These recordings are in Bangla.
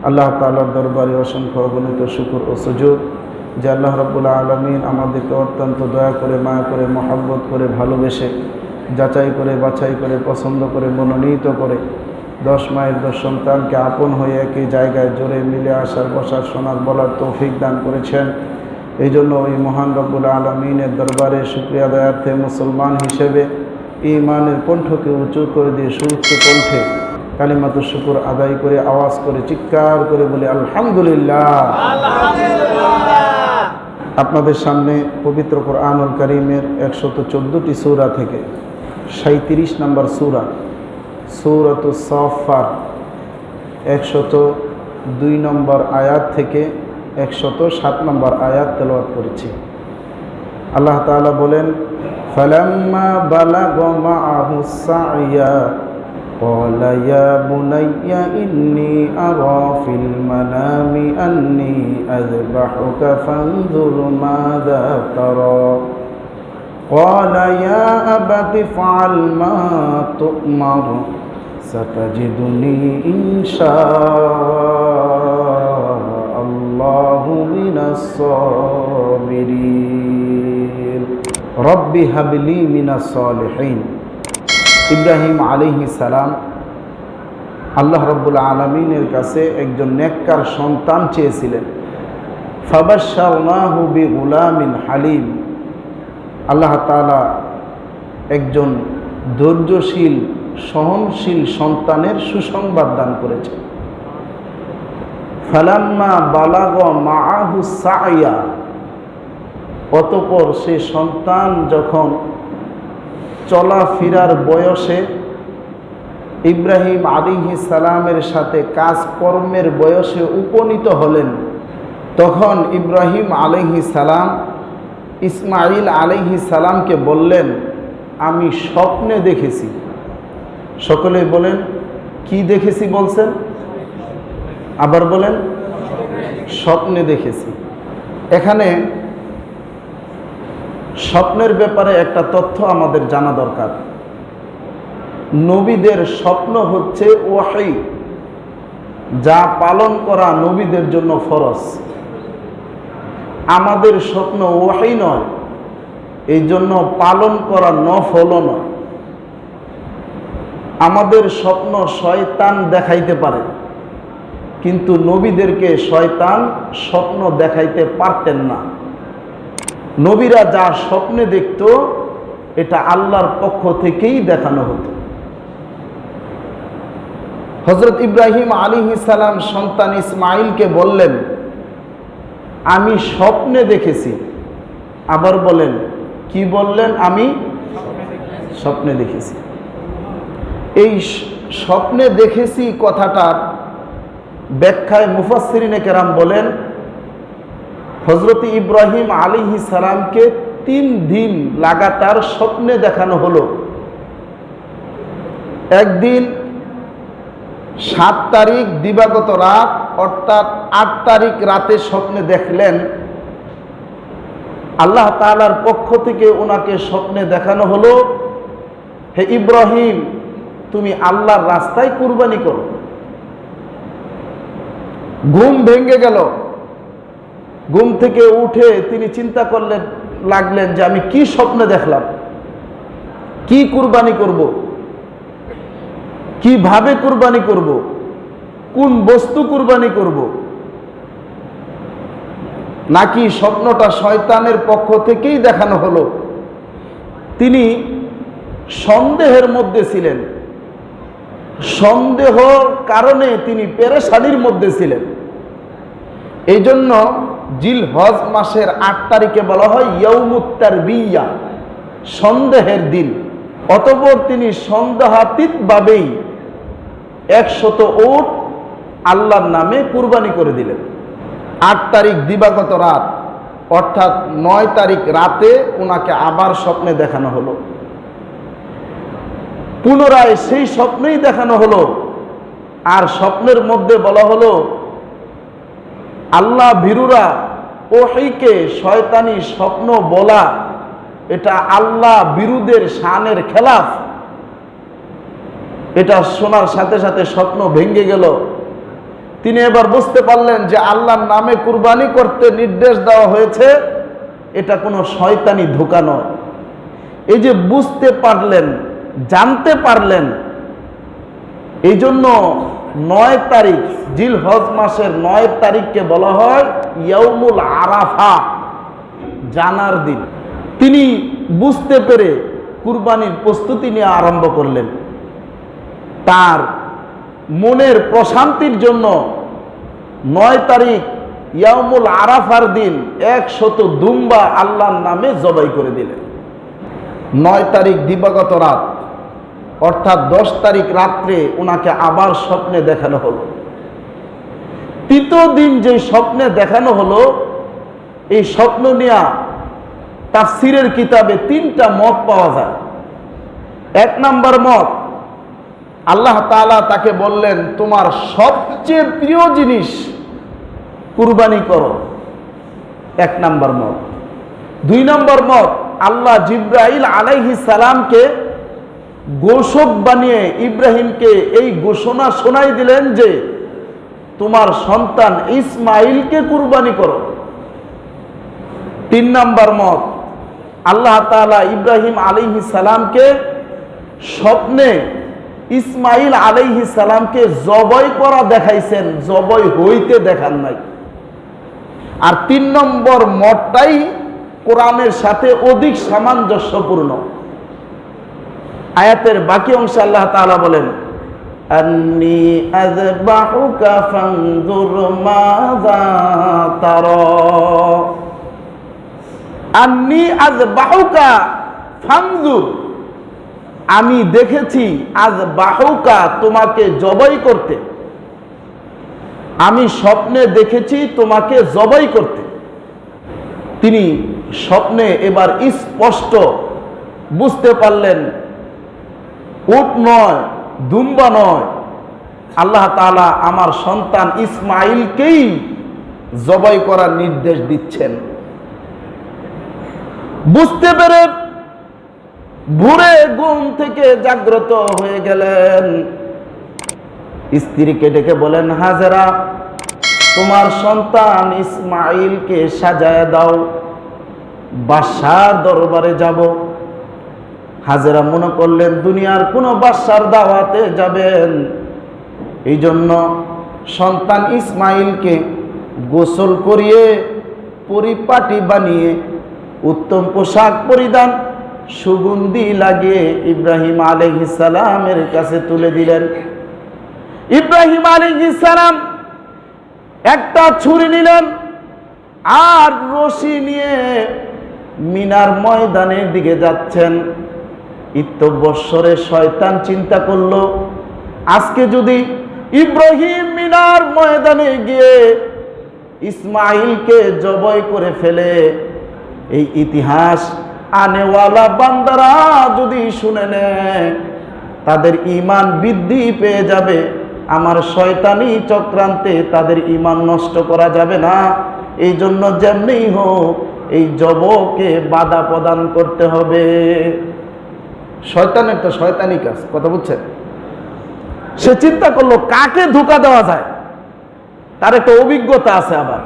আল্লাহ তাআলার দরবারে অসংখ্য অগণিত শুকর ও সুজুদ যে আল্লাহ রাব্বুল আলামিন আমাদেরকে অত্যন্ত দয়া করে, মায়া করে, মহব্বত করে, ভালোবেসে, যাচাই করে, বাছাই করে, পছন্দ করে, মনোনীত করে 10 মায়ের 10 সন্তানকে আপন হয়ে একই জায়গায় জোরে মিলে আসার, বসার, শোনার, বলার তৌফিক দান করেছেন। এই জন্য ওই মহান রব্বুল আলামিনের দরবারে শুকরিয়া আদায়ার্থে মুসলমান হিসেবে ঈমানের কণ্ঠকে উঁচু করে দিয়ে সুউচ্চ কণ্ঠে কালিমাতু শুকর আদায় করে, আওয়াজ করে, চিৎকার করে বলি আলহামদুলিল্লাহ। আপনাদের সামনে পবিত্র কোরআনুল কারীমের 114টি সূরা থেকে 37 নম্বর সূরা সূরাতুস সাফফাত 102 নম্বর আয়াত থেকে 107 নম্বর আয়াত তেলাওয়াত করেছি। আল্লাহ তাআলা বলেন, ফালাম্মা বালাগা মাআহুস সা'য়া قال يا بني إني أرى في المنام أني أذبحك فانظر ماذا ترى قال يا أبت افعل ما تؤمر ستجدني إن شاء الله من الصابرين رب هب لي من الصالحين। ইব্রাহিম আলাইহিস সালাম আল্লাহ রাব্বুল আলামিনের কাছে একজন নেককার সন্তান চেয়েছিলেন। ফাবাশশারনাহু বিগুলামিন হালিম, আল্লাহ তাআলা একজন ধৈর্যশীল, সহনশীল সন্তানের সুসংবাদ দান করেছেন। ফালাম্মা বালাগা মাআহুস সা'য়া, অতঃপর সে সন্তান যখন চলাফেরার বয়সে, ইব্রাহিম আলাইহিস সালামের সাথে কাজকর্মের বয়সে উপনীত হলেন, তখন ইব্রাহিম আলাইহিস সালাম ইসমাঈল আলাইহিস সালামকে বললেন, আমি স্বপ্নে দেখেছি। সকলে বলেন, কি দেখেছি বলছেন? আবার বলেন, স্বপ্নে দেখেছি। এখানে স্বপ্নের ব্যাপারে একটা তথ্য আমাদের জানা দরকার। নবীদের স্বপ্ন হচ্ছে ওয়াহী, যা পালন করা নবীদের জন্য ফরজ। আমাদের স্বপ্ন ওয়াহী নয়, এই জন্য পালন করা নফল নয়। আমাদের স্বপ্ন শয়তান দেখাইতে পারে, কিন্তু নবীদেরকে শয়তান স্বপ্ন দেখাইতে পারতেন না। নবীরা যা স্বপ্নে দেখত, এটা আল্লাহর পক্ষ থেকেই দেখানো হতো। হযরত ইব্রাহিম আলাইহিস সালাম সন্তান ইসমাঈলকে বললেন, আমি স্বপ্নে দেখেছি। আবার বলেন, কি বললেন? আমি স্বপ্নে দেখেছি। এই স্বপ্নে দেখেছি কথাটার ব্যাখ্যায় মুফাসসিরিনে কেরাম বলেন, হযরত ইব্রাহিম আলাইহিস সালামকে 3 দিন লাগাতার স্বপ্নে দেখানো হলো। একদিন 7 তারিখ দিবাগত রাত, অর্থাৎ 8 তারিখ রাতে স্বপ্নে দেখলেন। আল্লাহ তাআলার পক্ষ থেকে ওনাকে স্বপ্নে দেখানো হলো, হে ইব্রাহিম, তুমি আল্লাহর রাস্তায় কুরবানি করো। ঘুম ভেঙে গেল। ঘুম থেকে উঠে তিনি চিন্তা লাগলেন যে আমি কি স্বপ্নে দেখলাম, কি কুরবানি করব, কিভাবে কুরবানি করব, কোন বস্তু কুরবানি করব, নাকি স্বপ্নটা শয়তানের পক্ষ থেকেই দেখানো হলো। তিনি সন্দেহের মধ্যে ছিলেন। সন্দেহর কারণে তিনি পেরেশানির মধ্যে ছিলেন। এই জন্য জিলহজ মাসের 8 তারিখে বলা হয় ইয়াউমুত তারবিয়া, সন্দেহের দিন। অতঃপর তিনি সন্দেহাতীতভাবেই 100 উট আল্লাহর নামে কুরবানি করে দিলেন। 8 তারিখ দিবাগত রাত, অর্থাৎ 9 তারিখ রাতে ওনাকে আবার স্বপ্নে দেখানো হলো। পুনরায় সেই স্বপ্নেই দেখানো হলো। আর স্বপ্নের মধ্যে বলা হলো, আল্লাহ ভীরুরা ওহীকে শয়তানি স্বপ্ন বলা, এটা আল্লাহ বিরুদের শানের খেলাফ। এটা শোনার সাথে সাথে স্বপ্ন ভেঙে গেল। তিনি এবার বুঝতে পারলেন যে আল্লাহর নামে কুরবানি করতে নির্দেশ দেওয়া হয়েছে, এটা কোনো শয়তানি ধোঁকা নয়। এই যে বুঝতে পারলেন, জানতে পারলেন, এই জন্য 9 তারিখ জিলহজ মাসের 9 তারিখকে বলা হয় ইয়াউমুল আরাফা, জানার দিন। তিনি বুঝতে পেরে কুরবানির প্রস্তুতি নিয়ে আরম্ভ করলেন। তার মনের প্রশান্তির জন্য 9 তারিখ ইয়াউমুল আরাফার দিন 100 দুম্বা আল্লাহর নামে জবাই করে দিলেন। 9 তারিখ দিবাগত রাত, অর্থাৎ 10 তারিখ রাত্রে ওনাকে আবার স্বপ্নে দেখানো হলো। তৃতীয় দিন যে স্বপ্নে দেখানো হলো, এই স্বপ্ন নিয়ে তাফসীরের কিতাবে 3টা মত পাওয়া যায়। 1 নম্বর মত, আল্লাহ তাআলা তাকে বললেন তোমার সবচেয়ে প্রিয় জিনিস কুরবানি করো, 1 নম্বর মত। 2 নম্বর মত, আল্লাহ জিবরাইল আলাইহিস সালামকে ঘোষক বানিয়ে ইব্রাহিমকে এই ঘোষণা শোনাই দিলেন যে তোমার সন্তান ইসমাইলকে কুরবানি করো। 3 নম্বর মত, আল্লাহ তাআলা ইব্রাহিম আলাইহিস সালামকে স্বপ্নে ইসমাইল আলাইহিস সালামকে জবাই করা দেখাইছেন, জবাই হইতে দেখান নাই। আর 3 নম্বর মতটাই কোরআনের সাথে অধিক সামঞ্জস্যপূর্ণ। আয়াতের বাকি অংশে আল্লাহ তাআলা বলেন আন্নী আযবাহুকা ফানজুর মাযা তারা, আন্নী আযবাহুকা ফানজুর, আমি দেখেছি আযবাহুকা তোমাকে জবাই করতে, আমি স্বপ্নে দেখেছি তোমাকে জবাই করতে। তিনি স্বপ্নে এবার স্পষ্ট বুঝতে পারলেন উট নয়, দুম্বা নয়, আল্লাহ তাআলা আমার সন্তান ইসমাইলকেই জবাই করার নির্দেশ দিচ্ছেন। বুঝতে পেরে ভোরে ঘুম থেকে জাগ্রত হয়ে গেলেন। স্ত্রীকে ডেকে বলেন হাজেরা, তোমার সন্তান ইসমাইলকে সাজায় দাও, বাদশার দরবারে যাব। হাজেরা মনে করলেন দুনিয়ার কোনো বাদশার দাওয়াতে যাবেন, এই জন্য সন্তান ইসমাইলকে গোসল করিয়ে পরিপাটি বানিয়ে উত্তম পোশাক পরিধান সুগন্ধি লাগিয়ে ইব্রাহিম আলাইহিস সালামের কাছে তুলে দিলেন। ইব্রাহিম আলাইহিস সালাম একটা ছুরি নিলেন আর রশি নিয়ে মিনার ময়দানের দিকে যাচ্ছেন। ইত্যবৎসরে শয়তান চিন্তা করলো আজকে যদি ইব্রাহিম মিনার ময়দানে গিয়ে ইসমাইলকে জবাই করে ফেলে, এই ইতিহাস আনেওয়ালা বান্দারা যদি শুনে নেয় তাদের ঈমান বৃদ্ধি পেয়ে যাবে, আমার শয়তানি চক্রান্তে তাদের ঈমান নষ্ট করা যাবে না। এই জন্য যেমনি হোক এই জবকে বাধা প্রদান করতে হবে। শয়তানের তো শয়তানি কাজ, কথা বুঝছেন? সে চিন্তা করলো কাকে ধোঁকা দেওয়া যায়, তার একটা অভিজ্ঞতা আছে। আবার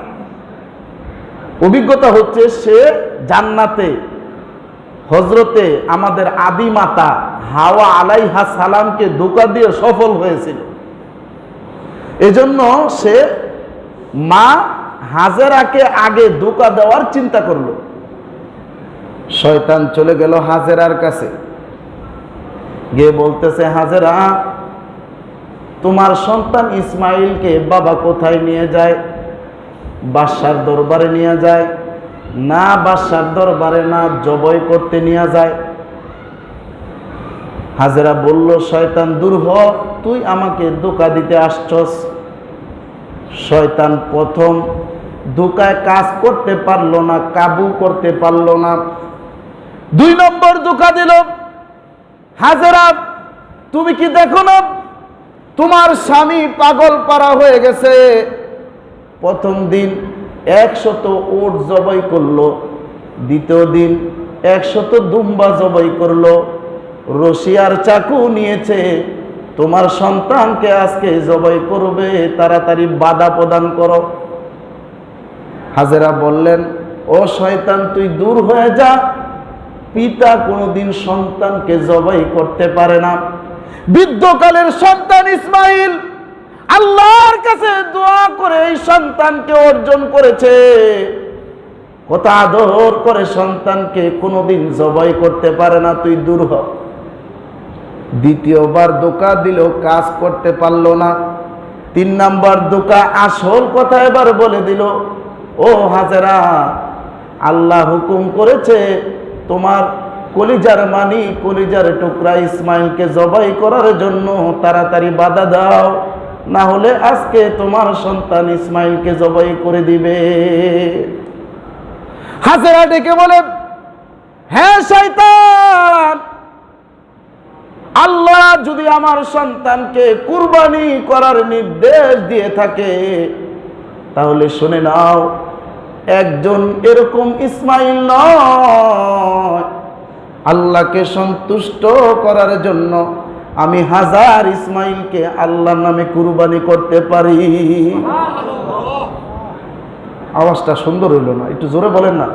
অভিজ্ঞতা হচ্ছে সে জান্নাতে হজরতে আমাদের আদি মাতা হাওয়া আলাইহা সালামকে ধোঁকা দিয়ে সফল হয়েছিল। এজন্য সে মা হাজেরাকে আগে ধোঁকা দেওয়ার চিন্তা করলো। শয়তান চলে গেল হাজেরার কাছে, গিয়ে বলতেছে হাজেরা, তোমার সন্তান ইসমাইলকে বাবা কোথায় নিয়ে যায়? বাদশার দরবারে নিয়ে যায় না? বাদশার দরবারে না, জবাই করতে নিয়ে যায়। হাজেরা বলল শয়তান দূর হ, তুই আমাকে ধোঁকা দিতে আসছস। শয়তান প্রথম ধোঁকায় কাজ করতে পারলো না, কাবু করতে পারলো না। 2 নম্বর ধোঁকা দিল, হাজেরা তুমি কি দেখো না তোমার স্বামী পাগল পারা হয়ে গেছে? প্রথম দিন 100 উট জবাই করলো, দ্বিতীয় দিন 100 দুম্বা জবাই করলো, রশি আর চাকু নিয়েছে, তোমার সন্তানকে আজকে জবাই করবে, তাড়াতাড়ি বাধা প্রদান করো। হাজেরা বললেন, ও শয়তান তুই দূর হয়ে যা, পিতা কোনোদিন সন্তানকে জবাই করতে পারে না। বৃদ্ধকালের সন্তান ইসমাইল আল্লাহর কাছে দোয়া করে এই সন্তানকে অর্জন করেছে। কত আদর করে সন্তানকে, কোনোদিন জবাই করতে পারে না, তুই দূর হ। দ্বিতীয়বার ধোঁকা দিল, কাজ করতে পারলো না। 3 নাম্বার ধোঁকা, আসল কথা এবার বলে দিল, ও হাজেরা, আল্লাহ হুকুম করেছে তোমার কলিজার মানি, কলিজার টুকরা ইসমাইলকে জবাই করার জন্য তাড়াতাড়ি বাধা দাও, না হলে আজকে তোমার সন্তান ইসমাইলকে জবাই করে দিবে। হাজেরা ডেকে বলে, হ্যাঁ শয়তান, আল্লাহ যদি আমার সন্তানকে কুরবানি করার নির্দেশ দিয়ে থাকে তাহলে শুনে নাও, একজন এরকম ইসমাইল নয়, আল্লাহকে সন্তুষ্ট করার জন্য আমি 1000 ইসমাইলকে আল্লাহর নামে কুরবানি করতে পারি। আওয়াজটা সুন্দর হইল না? একটু জোরে বলেন না।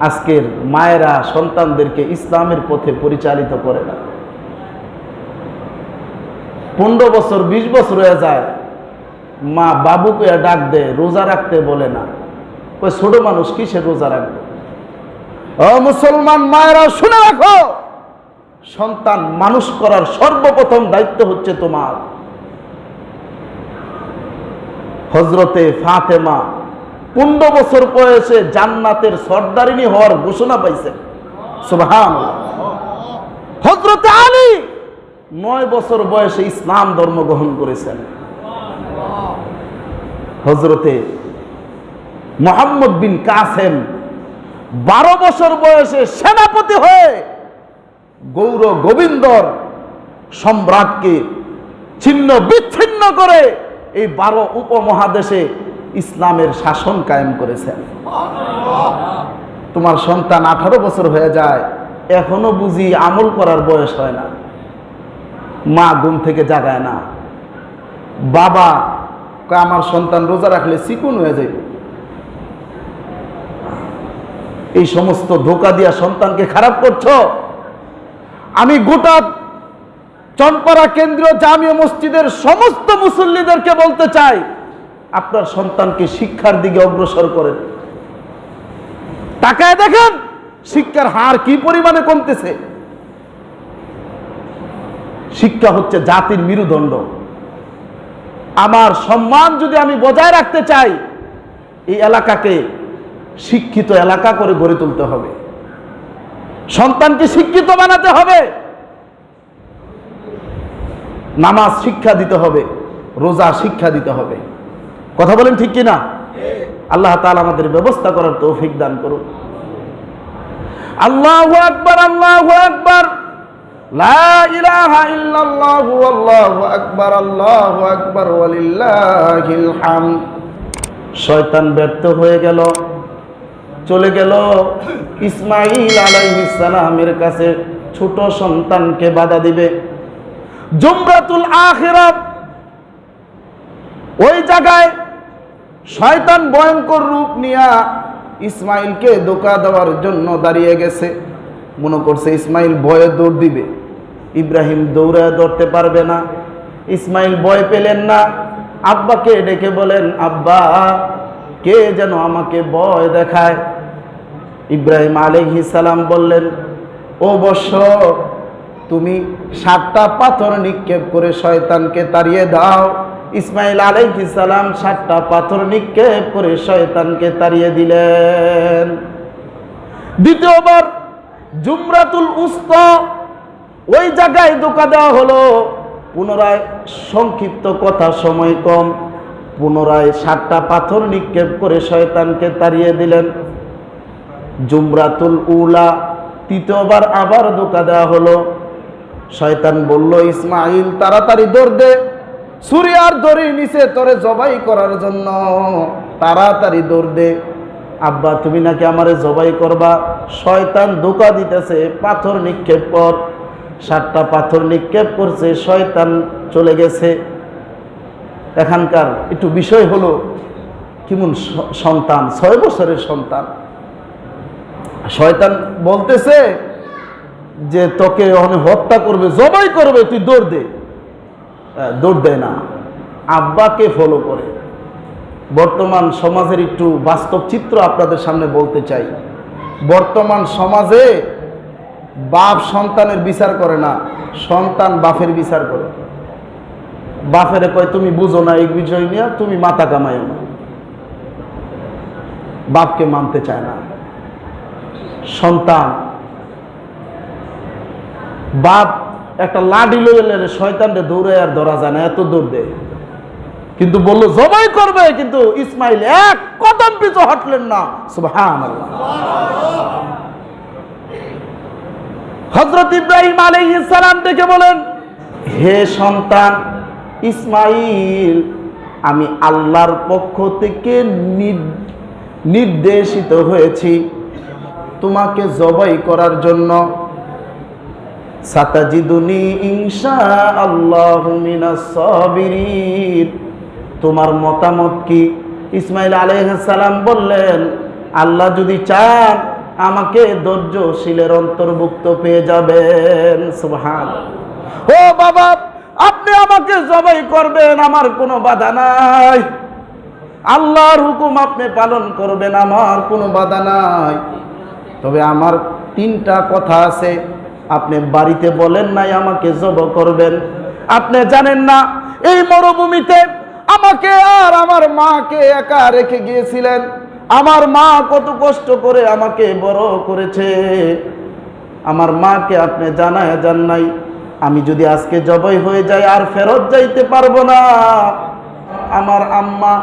আজকের মায়েরা সন্তানদেরকে ইসলামের পথে পরিচালিত করে না। 15 বছর 20 বছর হয়ে যায়, মা বাবুকে ডাক দেয়, রোজা রাখতে বলে না। ওই ছোট মানুষ কিসে রোজা রাখবে? ও মুসলমান মায়েরা শুনে রাখো, সন্তান মানুষ করার সর্বপ্রথম দায়িত্ব হচ্ছে তোমার। হযরতে ফাতেমা 15 বছর বয়সে জান্নাতের সর্দারিনী হওয়ার ঘোষণা পাইছেন। সুবহানাল্লাহ। হযরতে আলী 9 বছর বয়সে ইসলাম ধর্ম গ্রহণ করেছেন। হযরতে মুহাম্মদ বিন কাসেম 12 বছর বয়সে সেনাপতি হয়ে গৌর গোবিন্দর সম্রাটকে ছিন্ন বিচ্ছিন্ন করে এই 12 উপমহাদেশে ইসলামের শাসন কায়েম করেছেন। তোমার সন্তান 18 বছর হয়ে যায়, এখনো বুঝি আমল করার বয়স হয় না, মা ঘুম থেকে জাগায় না, বাবা আমার সন্তান রোজা রাখলে চিকুন হয়ে যাবে। এই সমস্ত ধোঁকা দিয়া সন্তানকে খারাপ করছো। আমি গোটা চনপাড়া কেন্দ্রীয় জামিয়া মসজিদের সমস্ত মুসল্লিদেরকে বলতে চাই, আপনার সন্তানকে শিক্ষার দিকে অগ্রসর করেন। তাকায় দেখেন শিক্ষার হার কি পরিমাণে কমতেছে। শিক্ষা হচ্ছে জাতির মেরুদণ্ড। আমার সম্মান যদি আমি বজায় রাখতে চাই, এই এলাকাকে শিক্ষিত এলাকা করে গড়ে তুলতে হবে, সন্তানকে শিক্ষিত বানাতে হবে, নামাজ শিক্ষা দিতে হবে, রোজা শিক্ষা দিতে হবে। কথা বলেন ঠিক কিনা? আল্লাহ তাআলা আমাদের ব্যবস্থা করার তৌফিক দান করুন। আল্লাহু আকবার, আল্লাহু আকবার, লা ইলাহা ইল্লাল্লাহু আল্লাহু আকবার, আল্লাহু আকবার, ওয়ালিল্লাহিল হামদ। শয়তান ব্যর্থ হয়ে গেল, চলে গেল ইসমাঈল আলাইহিস সালামের কাছে ছোট সন্তানকে বাধা দিবে। জুমরাতুল আখিরাত, ওই জায়গায় শয়তান ভয়ঙ্কর রূপ নিয়ে ইসমাঈলকে ধোঁকা দেওয়ার জন্য দাঁড়িয়ে গেছে। মনে করছে ইসমাঈল ভয়ে দৌড় দিবে, ইব্রাহিম দৌড়ে ধরতে পারবে না। ইসমাঈল ভয় পেলেন না, আব্বাকে ডেকে বলেন, আব্বা কে যেন আমাকে ভয় দেখায়। ইব্রাহিম আলাইহিস সালাম বললেন, ও বৎস, তুমি 7টা পাথর নিক্ষেপ করে শয়তানকে তাড়িয়ে দাও। ইসমাঈল আলাইহিস সালাম 7টা পাথর নিক্ষেপ করে শয়তানকে তাড়িয়ে দিলেন। দ্বিতীয়বার জুমরাতুল উস্তা, ওই জায়গায় ধোঁকা দেওয়া হলো। পুনরায় সংক্ষিপ্ত কথা, সময় কম, পুনরায় 7টা পাথর নিক্ষেপ করে শয়তানকে তাড়িয়ে দিলেন। জুমরাতুল উলা, তৃতীয়বার আবার ধোঁকা দেওয়া হলো। শয়তান বলল, ইসমাঈল তাড়াতাড়ি দৌড় দে, সূর্যার দড়ি নিচে তোরে জবাই করার জন্য, তাড়াতাড়ি দৌড় দে। আব্বা তুমি নাকি আমারে জবাই করবা, শয়তান ধোঁকা দিতেছে, পাথর নিক্ষেপ কর। 7টা পাথর নিক্ষেপ করছে, শয়তান চলে গেছে। এখানকার একটু বিষয় হলো কেমন সন্তান, 6 বছরের সন্তান। শয়তান বলতেছে যে তোকে অনেক হত্যা করবে, জবাই করবে, তুই দৌড় দে। দৌড় দেয় না, আব্বাকে ফলো করে। বর্তমান সমাজের একটু বাস্তব চিত্র আপনাদের সামনে বলতে চাই। বর্তমান সমাজে বাপ সন্তানের বিচার করে না, সন্তান বাপের বিচার করে। বাপেরে কয় তুমি বুঝো না এই বিষয় নিয়ে, তুমি মাথা কামাইও না। বাপকে মানতে চায় না সন্তান। বাপ একটা লাঠি লইলে শয়তানরে দৌড়ে আর ধরা যায় না, এত দৌড় দেয়। কিন্তু বললো জবাই করবে, কিন্তু ইসমাইল এক কদম পিছু হটলেন না। সুবহানাল্লাহ। হযরত ইব্রাহিম আলাইহিস সালাম ডেকে বলেন, হে সন্তান ইসমাইল, আমি আল্লাহর পক্ষ থেকে নির্দেশিত হয়েছি তোমাকে জবাই করার জন্য। সাতাজিদুনি ইনশাআল্লাহু মিনাস সাবিরিন। তোমার মতামত কি? ইসমাইল আলাইহিস সালাম বললেন, আল্লাহ যদি চান আমাকে ধৈর্যশীলের অন্তর্ভুক্ত পেয়ে যাবেন। সুবহানাল্লাহ। ও বাবা, আপনি আমাকে জবাই করবেন, আমার কোনো বাধা নাই। আল্লাহর হুকুম আপনি পালন করবেন, আমার কোনো বাধা নাই। তবে আমার 3টা কথা আছে। আপনি বাড়িতে বলেন নাই আমাকে জবাই করবেন। আপনি জানেন না এই মরুভূমিতে আমাকে আর আমার মাকে একা রেখে গিয়েছিলেন। আমার মা কত কষ্ট করে আমাকে বড় করেছে। আমার মাকে আপনি জানায় যান নাই। আমি যদি আজকে জবাই হয়ে যাই আর ফেরত যাইতে পারবো না। আমার আম্মা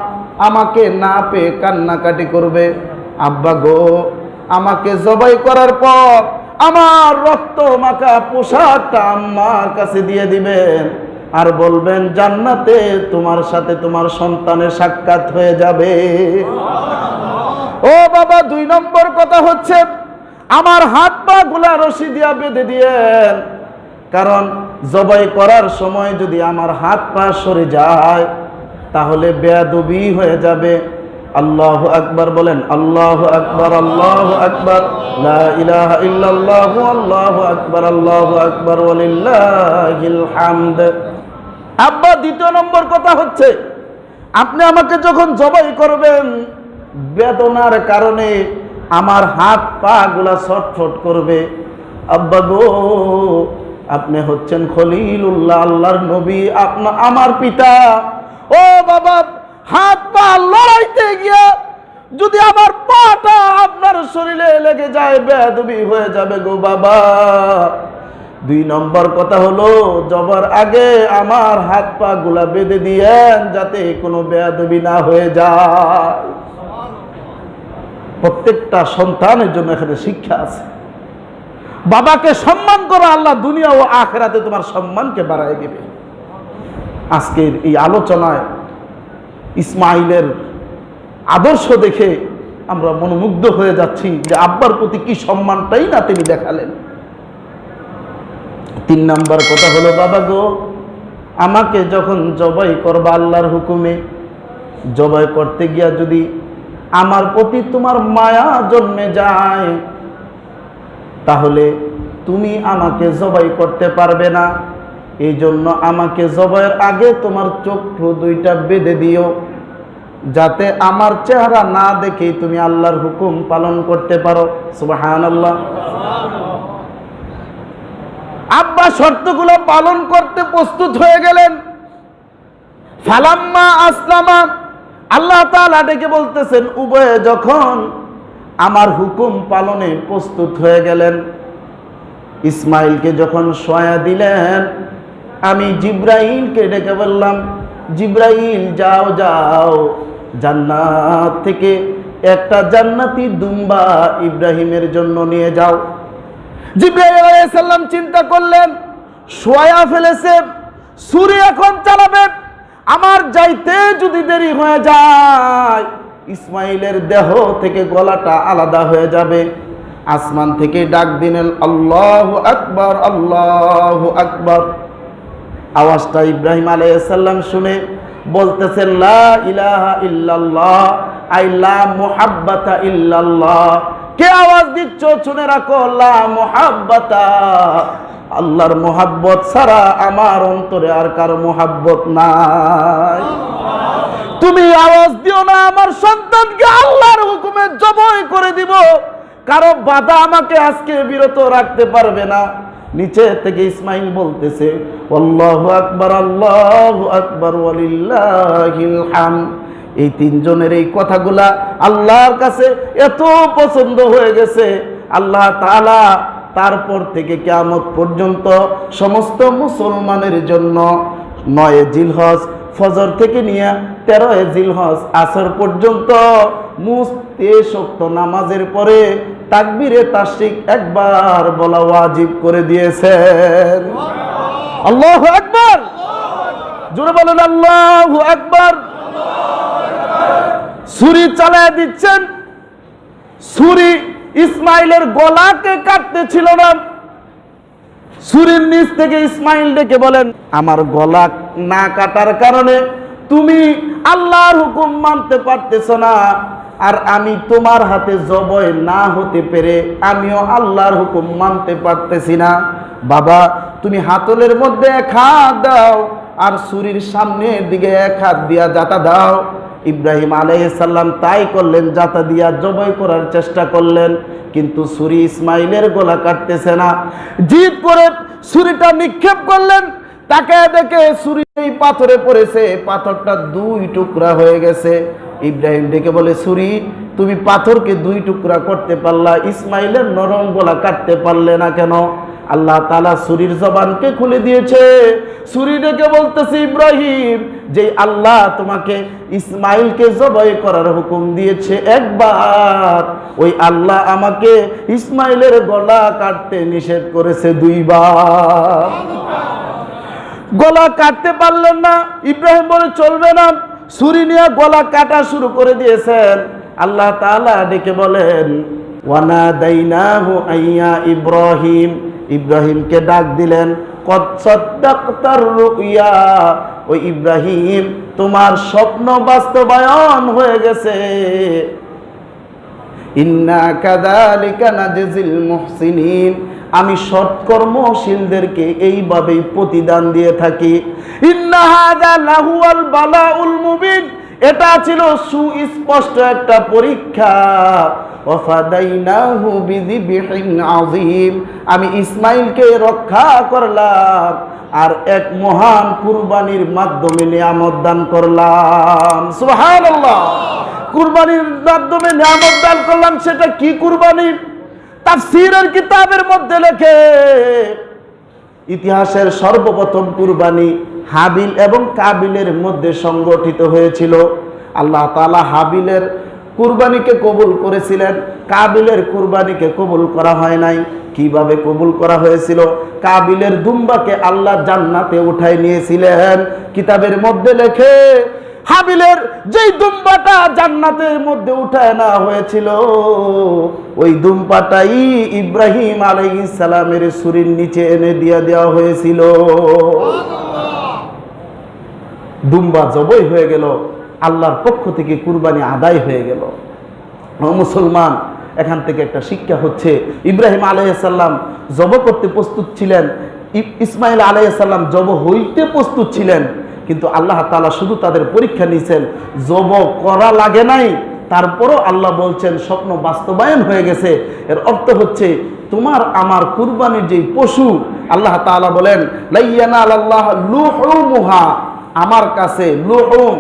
আমাকে না পেয়ে কান্নাকাটি করবে। আব্বা গো, আমাকে জবাই করার পর আমার রক্ত মাখা পোশাকটা আম্মার কাছে দিয়ে দিবেন আর বলবেন জান্নাতে তোমার সাথে তোমার সন্তানের সাক্ষাৎ হয়ে যাবে। ও বাবা, 2 নম্বর কথা হচ্ছে আমার হাত পা গুলা রশি দিয়া বেঁধে দিয়েন। কারণ জবাই করার সময় যদি আমার হাত পা সরে যায় তাহলে বেয়াদবি হয়ে যাবে। আল্লাহু আকবার বলেন, আল্লাহু আকবার, আল্লাহু আকবার, লা ইলাহা ইল্লাল্লাহু, আল্লাহু আকবার, আল্লাহু আকবার, ওয়ালিল্লাহিল হামদ। আব্বা, 2 নম্বর কথা হচ্ছে আপনি আমাকে যখন জবাই করবেন বেদনার কারণে আমার হাত পা গুলা ছটফট করবে। আব্বা গো, আপনি হচ্ছেন খলিলুল্লাহ, আল্লাহর নবী, আমার পিতা। ও বাবা, হাত পা লড়াইতে গিয়া যদি আমার পাটা আপনার শরীরে লেগে যায় বেয়াদবি হয়ে যাবে গো বাবা। 2 নম্বর কথা হলো জবার আগে আমার হাত পা গুলা বেঁধে দিয়েন যাতে কোনো বেয়াদবি না হয়ে যায়। প্রত্যেকটা সন্তানের জন্য এখানে শিক্ষা আছে। বাবাকে সম্মান করো, আল্লাহ দুনিয়া ও আখিরাতে তোমার সম্মানকে বাড়ায় দিবে। আজকের এই আলোচনায় ইসমাইলের আদর্শ দেখে আমরা মনোমুগ্ধ হয়ে যাচ্ছি যে আব্বার প্রতি কি সম্মানটাই না তিনি দেখালেন। 3 নম্বর কথা হলো বাবা গো, আমাকে যখন জবাই করবা আল্লাহর হুকুমে, জবাই করতে গিয়া যদি আমার প্রতি তোমার মায়া জন্মে যায় তাহলে তুমি আমাকে জবাই করতে পারবে না। এই জন্য আমাকে জবাইয়ের আগে তোমার চক্ষু 2টা বেঁধে দিও যাতে আমার চেহারা না দেখে তুমি আল্লাহর হুকুম পালন করতে পারো। সুবহানাল্লাহ। আব্বা শর্তগুলো পালন করতে প্রস্তুত হয়ে গেলেন। ফালাম্মা আসলামা, আল্লাহ তাআলা ডেকে বলতেছেন উভয়ে যখন আমার হুকুম পালনে প্রস্তুত হয়ে গেলেন, ইসমাইলকে যখন শোয়া দিলেন, আমি জিব্রাইলকে ডেকে বললাম, জিব্রাইল যাও যাও, জান্নাত থেকে একটা জান্নাতি দুম্বা ইব্রাহিমের জন্য নিয়ে যাও। জিব্রাইল আলাইহিস সালাম চিন্তা করলেন শোয়া ফেলেছে, ছুরি এখন চালাবে, আমার যাইতে যদি দেরি হয়ে যায় ইসমাইলের দেহ থেকে গলাটা আলাদা হয়ে যাবে। আসমান থেকে ডাক দিলেন, আল্লাহু আকবার, আল্লাহু আকবার। আওয়াজটা ইব্রাহিম আলাইহিস সালাম শুনে বলতেছেন, লা ইলাহা ইল্লাল্লাহ, আই লা মুহাব্বাতা ইল্লাল্লাহ। কে আওয়াজ দিচ্ছ শুনে রাখো, লা মুহাব্বাতা, আল্লাহর মোহাব্বত ছাড়া আমার অন্তরে আর কারো মোহাব্বত নাই। তুমি আওয়াজ দিও না, আমার সন্তানকে আল্লাহর হুকুমে জবাই করে দিব, কারো বাধা আমাকে আজকে বিরত রাখতে পারবে না। নিচে থেকে ইসমাইল বলতেছে, আল্লাহু আকবার, আল্লাহু আকবার, ওয়ালিল্লাহিল হামদ। এই তিনজনের এই কথাগুলা আল্লাহর কাছে এত পছন্দ হয়ে গেছে, আল্লাহ তাআলা তারপর থেকে কিয়ামত পর্যন্ত সমস্ত মুসলমানের জন্য 9 জিলহজ ফজর থেকে নিয়ে 13 জিলহজ আসর পর্যন্ত 23 ওয়াক্ত নামাজের পরে তাকবীরে তাশরিক একবার বলা ওয়াজিব করে দিয়েছেন। আল্লাহু আকবার, জোরে বলেন আল্লাহু আকবার। ছুরি চালায় দিচ্ছেন, ছুরি ইসমাইলের গলাকে কাটতে ছিল না। ছুরির নিচ থেকে ইসমাইল ডেকে বলেন, আমার গলা না কাটার কারণে তুমি আল্লাহর হুকুম মানতে পারতেছ না, আর আমি তোমার হাতে জবাই না হতে পেরে আমিও আল্লাহর হুকুম মানতে পারতেছি না। বাবা, তুমি হাতলের মধ্যে এক হাত দাও আর ছুরির সামনের দিকে এক হাত দিয়া জাতা দাও। ইব্রাহিম আলাইহিস সালাম তাই করলেন, জাতা দিয়া জবাই করার চেষ্টা করলেন, কিন্তু ছুরি ইসমাইলের গলা কাটতেছে না। জিদ করে ছুরিটা নিক্ষেপ করলেন, তাকে দেখে ছুরি এই পাথরে পড়েছে, পাথরটা 2 টুকরা হয়ে গেছে। ইব্রাহিম ডেকে বলে, ছুরি তুমি পাথরকে 2 টুকরা করতে পারলা, ইসমাইলের নরম গলা কাটতে পারলে না কেন? আল্লাহ তাআলা ছুরির জবানকে খুলে দিয়েছে। ছুরি ডেকে বলতেছে, ইব্রাহিম, যে আল্লাহ তোমাকে ইসমাইলকে জবাই করার হুকুম দিয়েছে একবার, ওই আল্লাহ আমাকে ইসমাইলের গলা কাটতে নিষেধ করেছে 2 বার। গলা কাটতে পারলেন না। ইব্রাহিম বলে, চলবে না, ছুরি নিয়ে গলা কাটা শুরু করে দিয়েছেন। আল্লাহ তাআলা ডেকে বলেন, ওয়ানাদাইনাহু আইয়া ইব্রাহিম, ইব্রাহিমকে ডাক দিলেন, কদ সাদ্দাকতার রুইয়া, ওই ইব্রাহিম তোমার স্বপ্ন বাস্তবায়ন হয়ে গেছে। ইন্না কাযালিকা নাজজিল মুহসিনিন, আমি সৎকর্মশীলদেরকে এইভাবেই প্রতিদান দিয়ে থাকি। ইন্না হাযা লাহুয়াল বালাউল মুবিন, এটা ছিল সুস্পষ্ট একটা পরীক্ষা। ওয়াফাদাইনাহু বিযিবহিন আযীম, আমি ইসমাইলকে রক্ষা করলাম আর এক মহান কুরবানির মাধ্যমে নিয়ামত দান করলাম। সুবহানাল্লাহ, কুরবানির মাধ্যমে নিয়ামত দান করলাম। সেটা কি কুরবানি? তাফসীরের কিতাবের মধ্যে লেখে, ইতিহাসের সর্বপ্রথম কুরবানি হাবিল এবং কাবিলের মধ্যে সংগঠিত হয়েছিল। আল্লাহ তাআলা হাবিলের কুরবানিকে কবুল করেছিলেন, কাবিলের কুরবানিকে কবুল করা হয় নাই। কিভাবে কবুল করা হয়েছিল? কাবিলের দুম্বাকে আল্লাহ জান্নাতে উঠায় নিয়েছিলেন। কিতাবের মধ্যে লেখে, হাবিলের যেই দুম্বাটা জান্নাতের মধ্যে উঠায় না হয়েছিল, ওই দুম্বাটাই ইব্রাহিম আলাইহিস সালামের ছুরির নিচে এনে দিয়ে দেওয়া হয়েছিল। দুম্বা জবাই হয়ে গেল, আল্লাহর পক্ষ থেকে কুরবানি আদায় হয়ে গেল। মুসলমান, এখান থেকে একটা শিক্ষা হচ্ছে, ইব্রাহিম আলাইহিস সালাম জব করতে প্রস্তুত ছিলেন, ইসমাইল আলাইহিস সালাম জব হইতে প্রস্তুত ছিলেন, কিন্তু আল্লাহ তাআলা শুধু তাদের পরীক্ষা নিয়েছেন, জব করা লাগে নাই, তারপরও আল্লাহ বলছেন স্বপ্ন বাস্তবায়ন হয়ে গেছে। এর অর্থ হচ্ছে, তোমার আমার কুরবানির যে পশু, আল্লাহ তাআলা বলেন, লাইয়ানালাল্লাহ লুহুমুহা, আমার কাছে লুহুম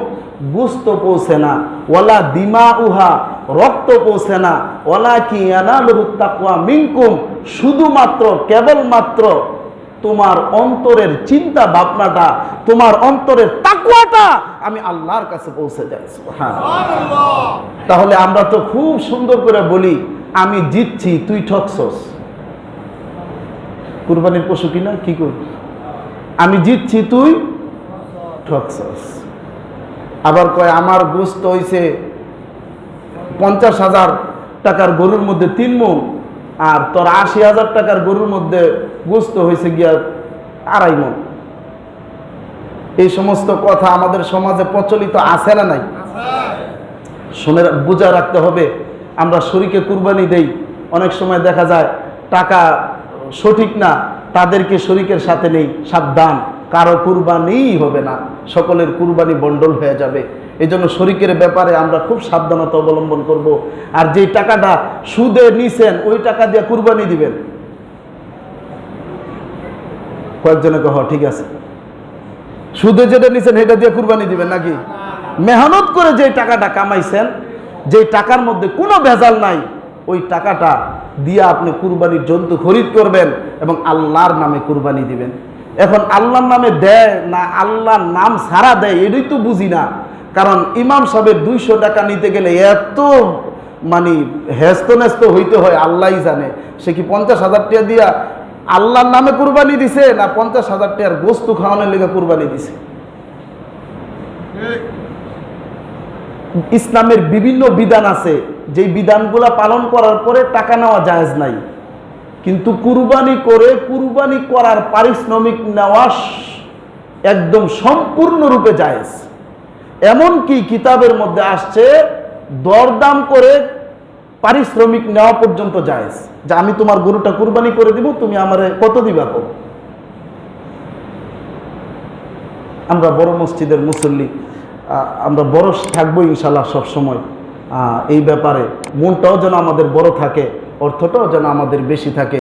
গোশত পৌঁছে না, ওয়ালা দিমাউহা রক্ত পৌঁছে না, ওয়ালা কি ইয়ানালুহু তাকওয়া মিনকুম, শুধুমাত্র কেবলমাত্র তোমার অন্তরের চিন্তা ভাবনাটা, তোমার অন্তরের তাকওয়াটা আমি আল্লাহর কাছে পৌঁছে যাই। সুবহানাল্লাহ। তাহলে আমরা তো খুব সুন্দর করে বলি, আমি জিতছি তুই ঠকছস। কুরবানির পশু কিনা কি করি, আমি জিতছি তুই ঠকছস। আবার কয়, আমার গোশত হইছে 50,000 টাকার গরুর মধ্যে 3 মণ, আর তোর ৮০,০০০ টাকার গরুর মধ্যে গোস্ত হয়েছে গিয়া ২.৫ মণ। এই সমস্ত কথা আমাদের সমাজে প্রচলিত আছে না নাই? শুনে বুঝা রাখতে হবে। আমরা শরীকে কুরবানি দেই, অনেক সময় দেখা যায় টাকা সঠিক না, তাদেরকে শরীকের সাথে নেই, সাবধান, কারো কুরবানিই হবে না, সকলের কুরবানি বন্ডল হয়ে যাবে। এই জন্য শরীকের ব্যাপারে আমরা খুব সাবধানতা অবলম্বন করব। আর যে টাকাটা সুদে নিছেন ওই টাকা দিয়ে কুরবানি দিবেন। কয়েকজনে কহ ঠিক আছে, সুদে যেটা নিছেন সেটা দিয়ে কুরবানি দিবেন নাকি? মেহনত করে যে টাকাটা কামাইছেন, যে টাকার মধ্যে কোনো ভেজাল নাই, ওই টাকাটা দিয়ে আপনি কুরবানির জন্তু খরিদ করবেন এবং আল্লাহর নামে কুরবানি দিবেন। এখন আল্লাহর নামে দেয় না আল্লাহর নাম ছাড়া দেয়, এটাই তো বুঝি না। কারণ ইমাম সাহেবের ২০০ টাকা নিতে গেলে এত হেস্ত নেস্ত হইতে হয়, আল্লাহই জানে। সে কি ৫০,০০০ টাকা দিয়া আল্লাহর নামে কুরবানি দিছে না ৫০,০০০ টাকার গোস্ত খাওয়ানোর লেগে কুরবানি দিছে? ইসলামের বিভিন্ন বিধান আছে, যেই বিধানগুলা পালন করার পরে টাকা নেওয়া জায়েজ নাই, কিন্তু কুরবানি করে কুরবানি করার পারিশ্রমিক নেওয়া একদম সম্পূর্ণরূপে জায়েজ। এমনকি কিতাবের মধ্যে আসছে দরদাম করে পারিশ্রমিক নেওয়া পর্যন্ত জায়েজ, যে আমি তোমার গরুটা কুরবানি করে দিব, তুমি আমারে কত দিবা কো। আমরা বড় মসজিদের মুসল্লি, আমরা বড় থাকবো ইনশাল্লাহ সবসময়। এই ব্যাপারে মনটাও যেন আমাদের বড় থাকে, অর্থটাও যেন আমাদের বেশি থাকে।